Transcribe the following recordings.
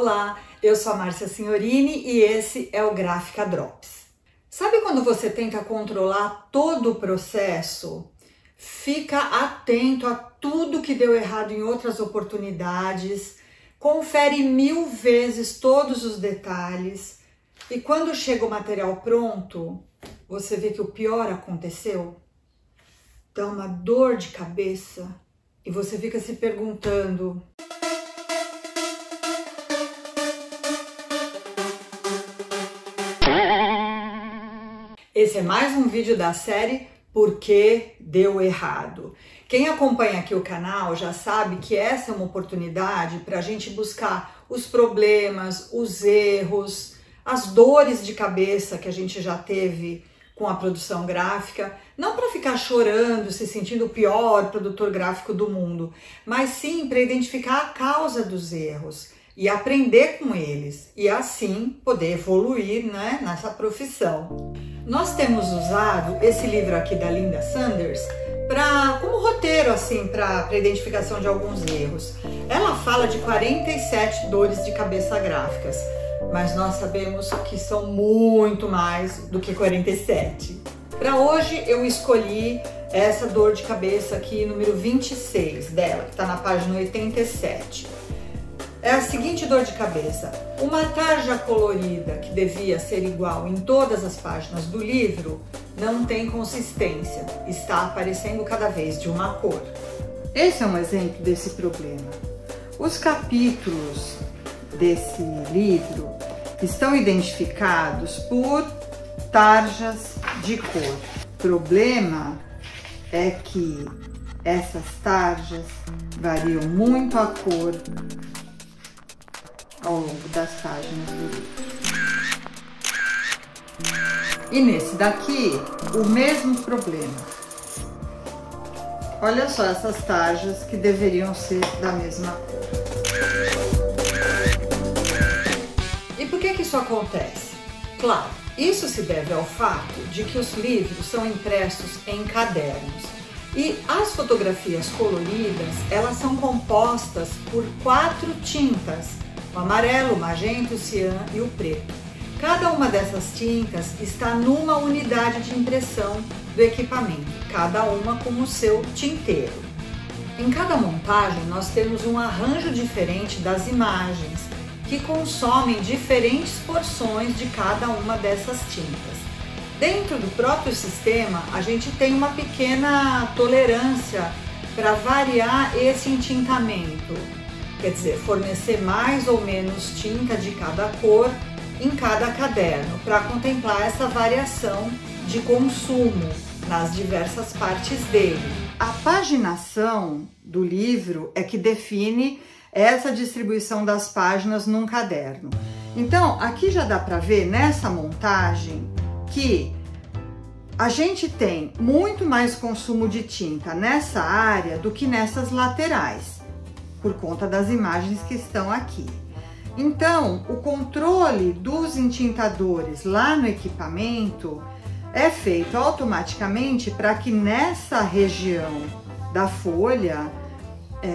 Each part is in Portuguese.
Olá, eu sou a Márcia Signorini e esse é o Gráfica Drops. Sabe quando você tenta controlar todo o processo? Fica atento a tudo que deu errado em outras oportunidades, confere 1000 vezes todos os detalhes e quando chega o material pronto, você vê que o pior aconteceu? Dá uma dor de cabeça e você fica se perguntando: esse é mais um vídeo da série Por que Deu Errado. Quem acompanha aqui o canal já sabe que essa é uma oportunidade para a gente buscar os problemas, os erros, as dores de cabeça que a gente já teve com a produção gráfica, não para ficar chorando, se sentindo o pior produtor gráfico do mundo, mas sim para identificar a causa dos erros e aprender com eles e assim poder evoluir, né, nessa profissão. Nós temos usado esse livro aqui da Linda Sanders como roteiro assim para identificação de alguns erros. Ela fala de 47 dores de cabeça gráficas, mas nós sabemos que são muito mais do que 47. Para hoje eu escolhi essa dor de cabeça aqui, número 26 dela, que está na página 87. É a seguinte dor de cabeça: uma tarja colorida que devia ser igual em todas as páginas do livro não tem consistência, está aparecendo cada vez de uma cor. Esse é um exemplo desse problema. Os capítulos desse livro estão identificados por tarjas de cor. O problema é que essas tarjas variam muito a cor ao longo das páginas do livro. E nesse daqui, o mesmo problema. Olha só essas tarjas que deveriam ser da mesma cor. E por que isso acontece? Claro, isso se deve ao fato de que os livros são impressos em cadernos. E as fotografias coloridas, elas são compostas por 4 tintas: o amarelo, o magenta, o cian e o preto. Cada uma dessas tintas está numa unidade de impressão do equipamento, cada uma com o seu tinteiro. Em cada montagem nós temos um arranjo diferente das imagens, que consomem diferentes porções de cada uma dessas tintas. Dentro do próprio sistema, a gente tem uma pequena tolerância para variar esse entintamento. Quer dizer, fornecer mais ou menos tinta de cada cor em cada caderno, para contemplar essa variação de consumo nas diversas partes dele. A paginação do livro é que define essa distribuição das páginas num caderno. Então, aqui já dá para ver nessa montagem que a gente tem muito mais consumo de tinta nessa área do que nessas laterais, por conta das imagens que estão aqui. Então, o controle dos entintadores lá no equipamento é feito automaticamente para que nessa região da folha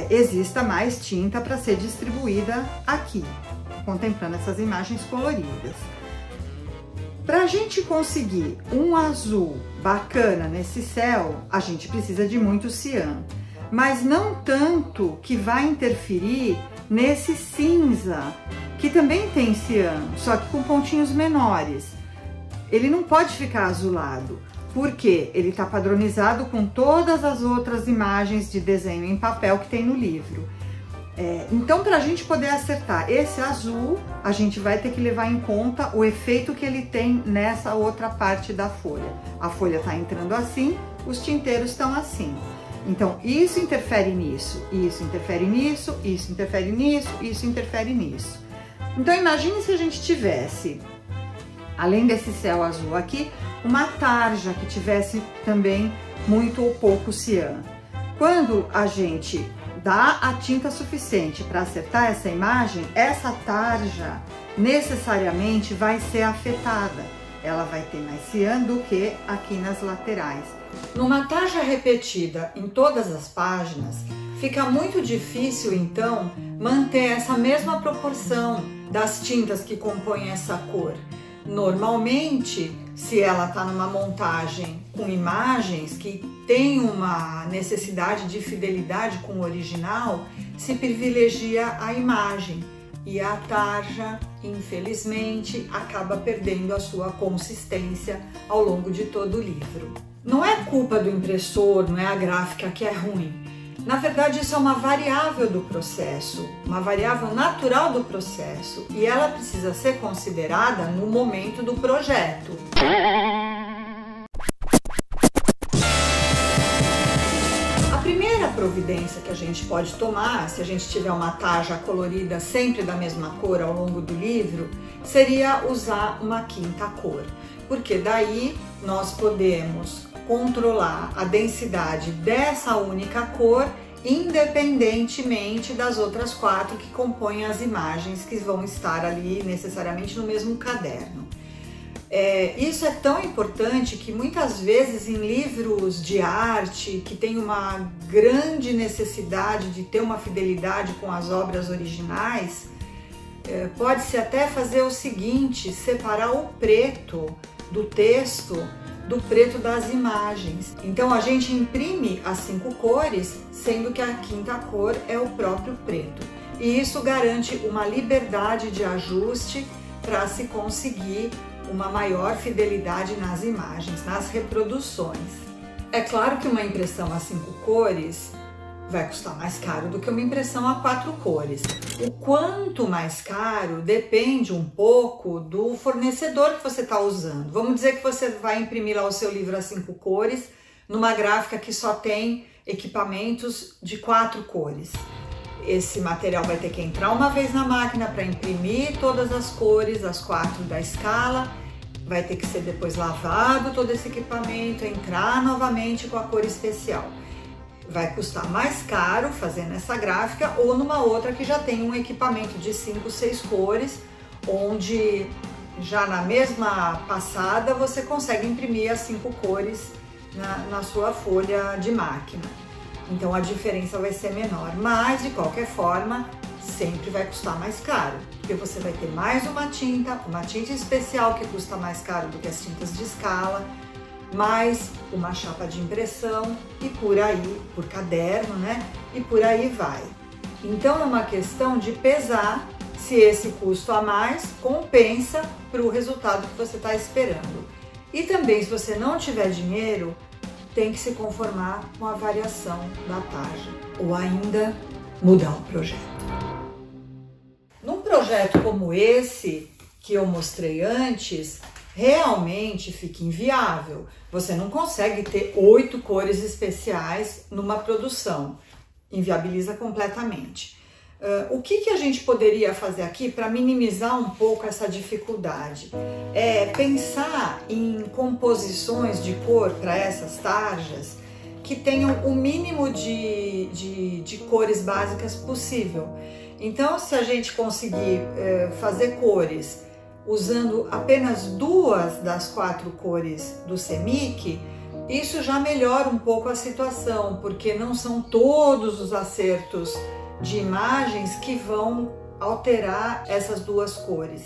exista mais tinta para ser distribuída aqui, contemplando essas imagens coloridas. Para a gente conseguir um azul bacana nesse céu, a gente precisa de muito cian, mas não tanto que vai interferir nesse cinza, que também tem cian, só que com pontinhos menores. Ele não pode ficar azulado, porque ele está padronizado com todas as outras imagens de desenho em papel que tem no livro. Então, para a gente poder acertar esse azul, a gente vai ter que levar em conta o efeito que ele tem nessa outra parte da folha. A folha está entrando assim, os tinteiros estão assim. Então, isso interfere nisso, isso interfere nisso, isso interfere nisso, isso interfere nisso. Então, imagine se a gente tivesse, além desse céu azul aqui, uma tarja que tivesse também muito ou pouco cian. Quando a gente dá a tinta suficiente para acertar essa imagem, essa tarja necessariamente vai ser afetada. Ela vai ter mais cian do que aqui nas laterais. Numa tarja repetida em todas as páginas, fica muito difícil então manter essa mesma proporção das tintas que compõem essa cor. Normalmente, se ela está numa montagem com imagens que tem uma necessidade de fidelidade com o original, se privilegia a imagem e a tarja, infelizmente, acaba perdendo a sua consistência ao longo de todo o livro. Não é culpa do impressor, não é a gráfica que é ruim. Na verdade, isso é uma variável do processo, uma variável natural do processo, e ela precisa ser considerada no momento do projeto. A primeira providência que a gente pode tomar, se a gente tiver uma tarja colorida sempre da mesma cor ao longo do livro, seria usar uma quinta cor, porque daí nós podemos controlar a densidade dessa única cor, independentemente das outras 4 que compõem as imagens que vão estar ali necessariamente no mesmo caderno. Isso é tão importante que muitas vezes em livros de arte que tem uma grande necessidade de ter uma fidelidade com as obras originais, pode-se até fazer o seguinte: separar o preto do texto do preto das imagens. Então a gente imprime as 5 cores, sendo que a quinta cor é o próprio preto. E isso garante uma liberdade de ajuste para se conseguir uma maior fidelidade nas imagens, nas reproduções. É claro que uma impressão a 5 cores vai custar mais caro do que uma impressão a 4 cores. O quanto mais caro depende um pouco do fornecedor que você está usando. Vamos dizer que você vai imprimir lá o seu livro a 5 cores numa gráfica que só tem equipamentos de 4 cores. Esse material vai ter que entrar uma vez na máquina para imprimir todas as cores, as 4 da escala. Vai ter que ser depois lavado todo esse equipamento, entrar novamente com a cor especial. Vai custar mais caro fazer nessa gráfica ou numa outra que já tem um equipamento de 5, 6 cores, onde já na mesma passada você consegue imprimir as 5 cores na sua folha de máquina. Então a diferença vai ser menor, mas de qualquer forma sempre vai custar mais caro, porque você vai ter mais uma tinta especial que custa mais caro do que as tintas de escala, mais uma chapa de impressão e por aí, por caderno, né? E por aí vai. Então é uma questão de pesar se esse custo a mais compensa para o resultado que você está esperando. E também, se você não tiver dinheiro, tem que se conformar com a variação da tarja ou ainda mudar o projeto. Num projeto como esse que eu mostrei antes, realmente fica inviável. Você não consegue ter 8 cores especiais numa produção. Inviabiliza completamente. O que a gente poderia fazer aqui para minimizar um pouco essa dificuldade? É pensar em composições de cor para essas tarjas que tenham o mínimo de cores básicas possível. Então, se a gente conseguir fazer cores usando apenas 2 das 4 cores do CMYK, isso já melhora um pouco a situação, porque não são todos os acertos de imagens que vão alterar essas 2 cores.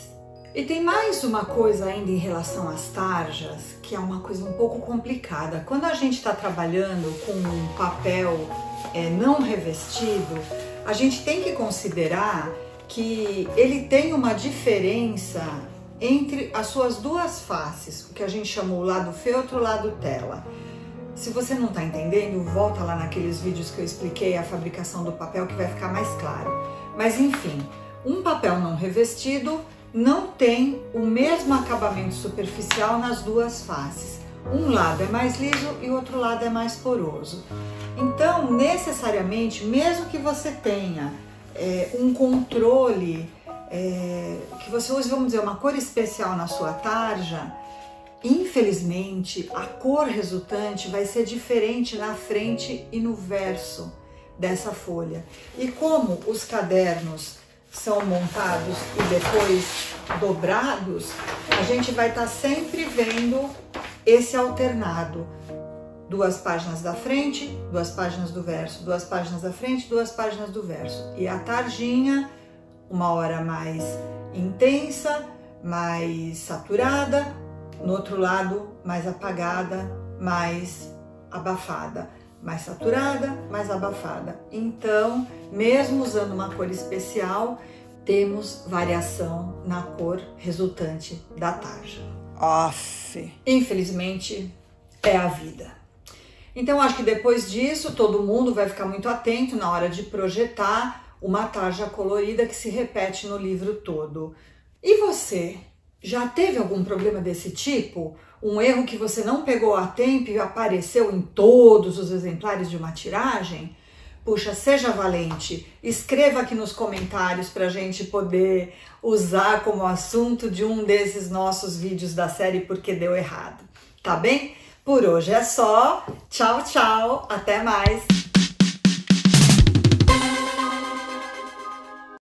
E tem mais uma coisa ainda em relação às tarjas, que é uma coisa um pouco complicada. Quando a gente está trabalhando com um papel não revestido, a gente tem que considerar que ele tem uma diferença entre as suas 2 faces, o que a gente chamou o lado feltro e o lado tela. Se você não está entendendo, volta lá naqueles vídeos que eu expliquei a fabricação do papel que vai ficar mais claro. Mas enfim, um papel não revestido não tem o mesmo acabamento superficial nas 2 faces. Um lado é mais liso e o outro lado é mais poroso. Então, necessariamente, mesmo que você tenha um controle, que você use, vamos dizer, uma cor especial na sua tarja, infelizmente, a cor resultante vai ser diferente na frente e no verso dessa folha. E como os cadernos são montados e depois dobrados, a gente vai estar sempre vendo esse alternado. 2 páginas da frente, 2 páginas do verso, 2 páginas da frente, 2 páginas do verso. E a tarjinha uma hora mais intensa, mais saturada, no outro lado mais apagada, mais abafada, mais saturada, mais abafada. Então, mesmo usando uma cor especial, temos variação na cor resultante da tarja. Infelizmente, é a vida. Então, acho que depois disso, todo mundo vai ficar muito atento na hora de projetar uma tarja colorida que se repete no livro todo. E você? Já teve algum problema desse tipo? Um erro que você não pegou a tempo e apareceu em todos os exemplares de uma tiragem? Puxa, seja valente, escreva aqui nos comentários para a gente poder usar como assunto de um desses nossos vídeos da série Porque Deu Errado, tá bem? Por hoje é só, tchau, tchau, até mais!